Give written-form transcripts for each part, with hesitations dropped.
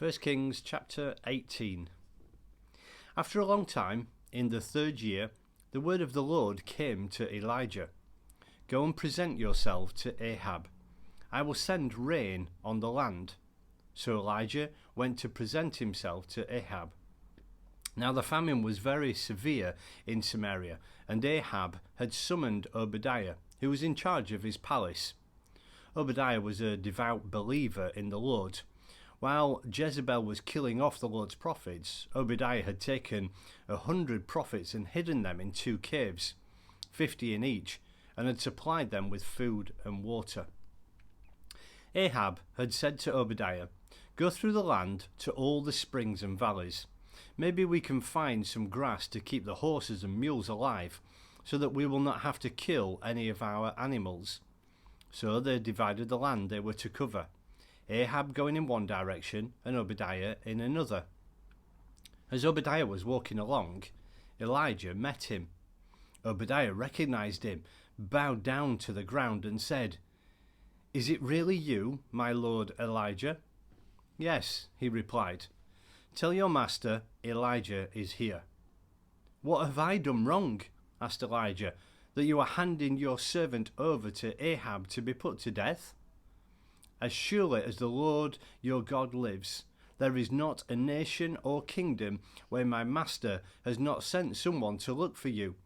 1 Kings chapter 18. After a long time, in the 3rd year, the word of the Lord came to Elijah. Go and present yourself to Ahab. I will send rain on the land. So Elijah went to present himself to Ahab. Now the famine was very severe in Samaria, and Ahab had summoned Obadiah, who was in charge of his palace. Obadiah was a devout believer in the Lord. While Jezebel was killing off the Lord's prophets, Obadiah had taken 100 prophets and hidden them in 2 caves, 50 in each, and had supplied them with food and water. Ahab had said to Obadiah, "Go through the land to all the springs and valleys. Maybe we can find some grass to keep the horses and mules alive, so that we will not have to kill any of our animals." So they divided the land they were to cover, Ahab going in one direction and Obadiah in another. As Obadiah was walking along, Elijah met him. Obadiah recognized him, bowed down to the ground and said, "Is it really you, my lord Elijah?" "Yes," he replied. "Tell your master Elijah is here." "What have I done wrong?" asked Elijah, "that you are handing your servant over to Ahab to be put to death? As surely as the Lord your God lives, there is not a nation or kingdom where my master has not sent someone to look for you.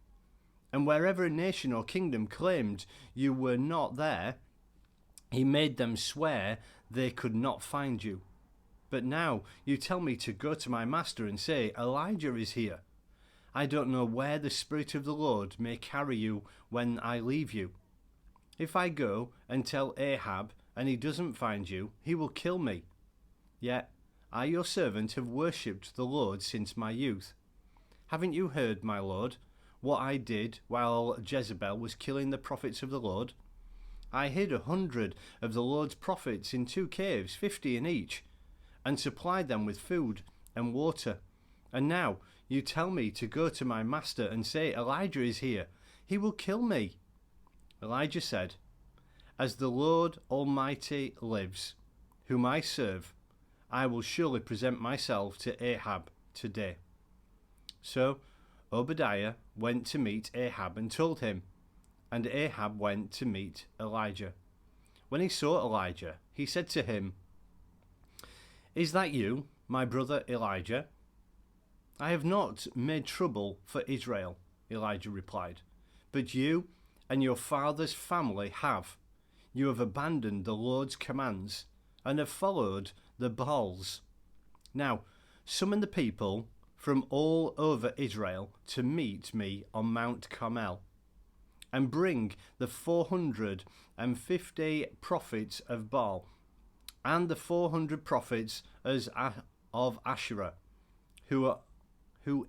And wherever a nation or kingdom claimed you were not there, he made them swear they could not find you. But now you tell me to go to my master and say, 'Elijah is here.' I don't know where the Spirit of the Lord may carry you when I leave you. If I go and tell Ahab and he doesn't find you, he will kill me. Yet I, your servant, have worshipped the Lord since my youth. Haven't you heard, my lord, what I did while Jezebel was killing the prophets of the Lord? I hid 100 of the Lord's prophets in 2 caves, 50 in each, and supplied them with food and water. And now you tell me to go to my master and say, 'Elijah is here.' He will kill me." Elijah said, "As the Lord Almighty lives, whom I serve, I will surely present myself to Ahab today." So Obadiah went to meet Ahab and told him, and Ahab went to meet Elijah. When he saw Elijah, he said to him, "Is that you, my brother Elijah?" "I have not made trouble for Israel," Elijah replied, "but you and your father's family have. You have abandoned the Lord's commands and have followed the Baals. Now, summon the people from all over Israel to meet me on Mount Carmel, and bring the 450 prophets of Baal and the 400 prophets of Asherah who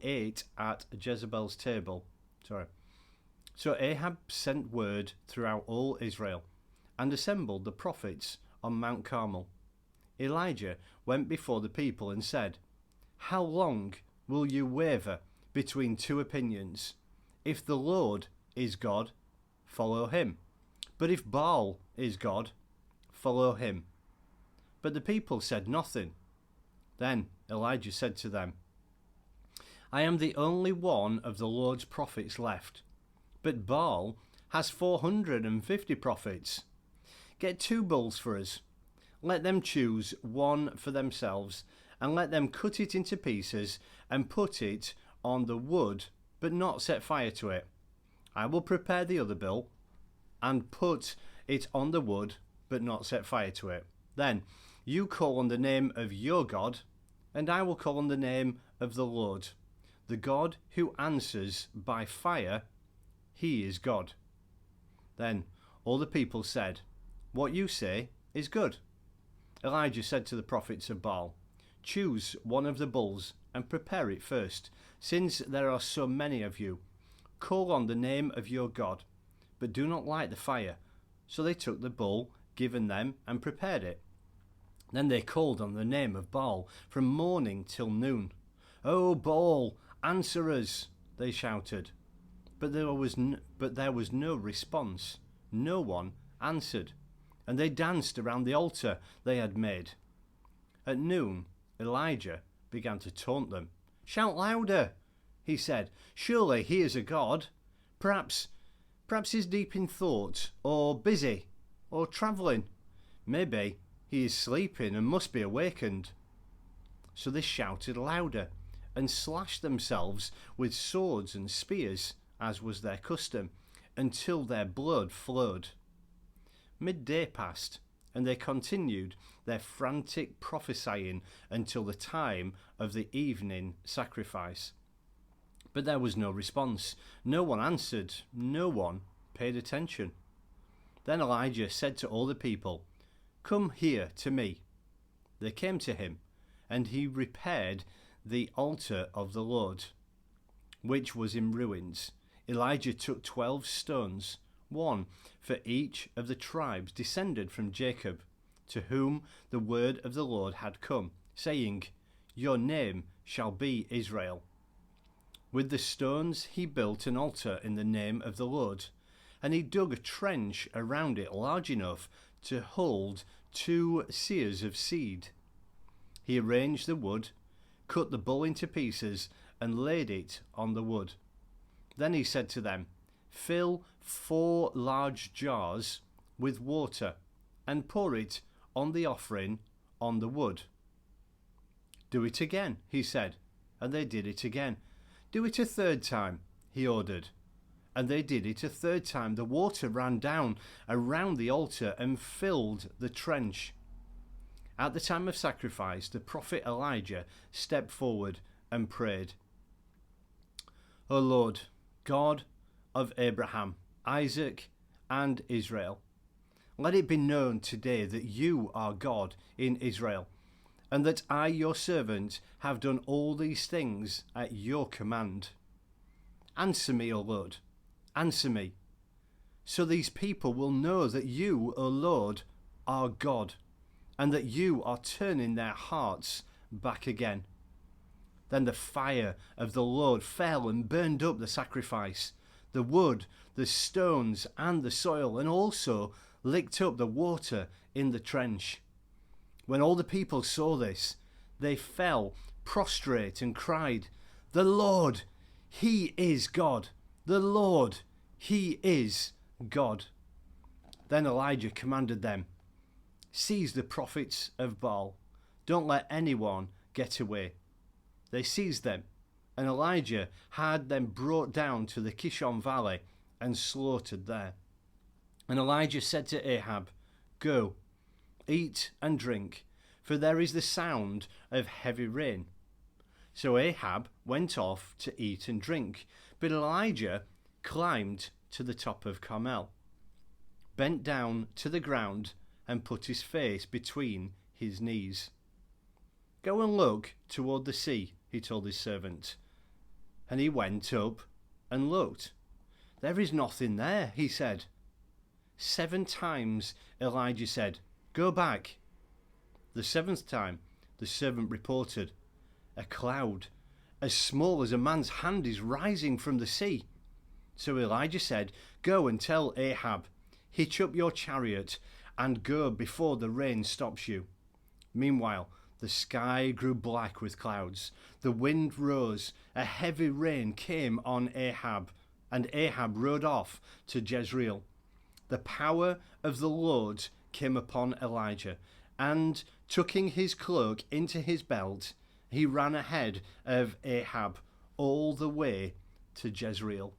ate at Jezebel's table." So Ahab sent word throughout all Israel and assembled the prophets on Mount Carmel. Elijah went before the people and said, "How long will you waver between 2 opinions? If the Lord is God, follow him. But if Baal is God, follow him." But the people said nothing. Then Elijah said to them, "I am the only one of the Lord's prophets left, but Baal has 450 prophets. Get 2 bulls for us. Let them choose one for themselves, and let them cut it into pieces and put it on the wood, but not set fire to it. I will prepare the other bull and put it on the wood, but not set fire to it. Then you call on the name of your God, and I will call on the name of the Lord. The God who answers by fire, he is God." Then all the people said, "What you say is good." Elijah said to the prophets of Baal, "Choose one of the bulls and prepare it first, since there are so many of you. Call on the name of your God, but do not light the fire." So they took the bull given them and prepared it. Then they called on the name of Baal from morning till noon. "O Baal, answer us," they shouted. But there was no response. No one answered, and they danced around the altar they had made. At noon, Elijah began to taunt them. "Shout louder," he said. "Surely he is a god. Perhaps he's deep in thought, or busy, or travelling. Maybe he is sleeping and must be awakened." So they shouted louder and slashed themselves with swords and spears, as was their custom, until their blood flowed. Midday passed, and they continued their frantic prophesying until the time of the evening sacrifice. But there was no response. No one answered. No one paid attention. Then Elijah said to all the people, "Come here to me." They came to him, and he repaired the altar of the Lord, which was in ruins. Elijah took 12 stones, one for each of the tribes descended from Jacob, to whom the word of the Lord had come, saying, "Your name shall be Israel." With the stones he built an altar in the name of the Lord, and he dug a trench around it large enough to hold 2 seahs of seed. He arranged the wood, cut the bull into pieces, and laid it on the wood. Then he said to them, "Fill 4 large jars with water, and pour it on the offering on the wood." "Do it again," he said, and they did it again. "Do it a 3rd time," he ordered, and they did it a 3rd time. The water ran down around the altar and filled the trench. At the time of sacrifice, the prophet Elijah stepped forward and prayed, "O Lord, God of Abraham, Isaac, and Israel, let it be known today that you are God in Israel, and that I, your servant, have done all these things at your command. Answer me, O Lord, answer me, so these people will know that you, O Lord, are God, and that you are turning their hearts back again." Then the fire of the Lord fell and burned up the sacrifice, the wood, the stones, and the soil, and also licked up the water in the trench. When all the people saw this, they fell prostrate and cried, "The Lord, he is God! The Lord, he is God!" Then Elijah commanded them, "Seize the prophets of Baal. Don't let anyone get away." They seized them, and Elijah had them brought down to the Kishon Valley and slaughtered there. And Elijah said to Ahab, "Go, eat and drink, for there is the sound of heavy rain." So Ahab went off to eat and drink, but Elijah climbed to the top of Carmel, bent down to the ground, and put his face between his knees. "Go and look toward the sea," he told his servant. And he went up and looked. "There is nothing there," he said. 7 times Elijah said, "Go back." The 7th time the servant reported, "A cloud as small as a man's hand is rising from the sea." So Elijah said, "Go and tell Ahab, hitch up your chariot and go before the rain stops you." Meanwhile, the sky grew black with clouds. The wind rose. A heavy rain came on Ahab, and Ahab rode off to Jezreel. The power of the Lord came upon Elijah, and tucking his cloak into his belt, he ran ahead of Ahab all the way to Jezreel.